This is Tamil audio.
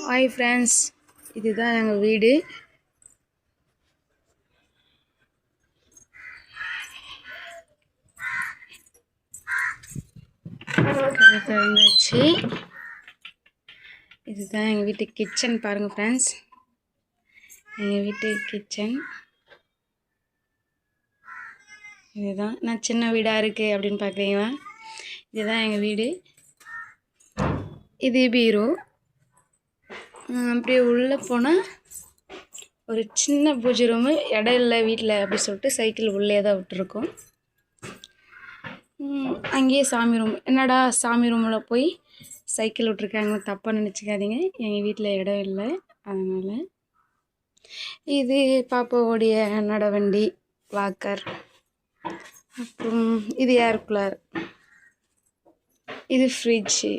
ஹாய் ஃப்ரெண்ட்ஸ், இதுதான் எங்கள் வீடு. திறந்தாச்சு. இதுதான் எங்கள் வீட்டு கிச்சன். பாருங்கள் ஃப்ரெண்ட்ஸ், எங்கள் வீட்டு கிச்சன் இதுதான். நான் சின்ன வீடாக இருக்குது அப்படின்னு பார்க்குறீங்களா? இதுதான் எங்கள் வீடு. இது பீரோ. அப்படியே உள்ளே போனால் ஒரு சின்ன பூஜை ரூமு. இடம் இல்லை வீட்டில் அப்படி சொல்லிட்டு சைக்கிள் உள்ளே தான் விட்டுருக்கோம். அங்கேயே சாமி ரூம். என்னடா சாமி ரூமில் போய் சைக்கிள் விட்ருக்காங்க, தப்பாக நினச்சிக்காதீங்க, எங்கள் வீட்டில் இடம் இல்லை அதனால். இது பாப்பாவோடைய நடவண்டி, வாக்கர். அப்புறம் இது ஏர் கூலர், இது ஃப்ரிட்ஜு.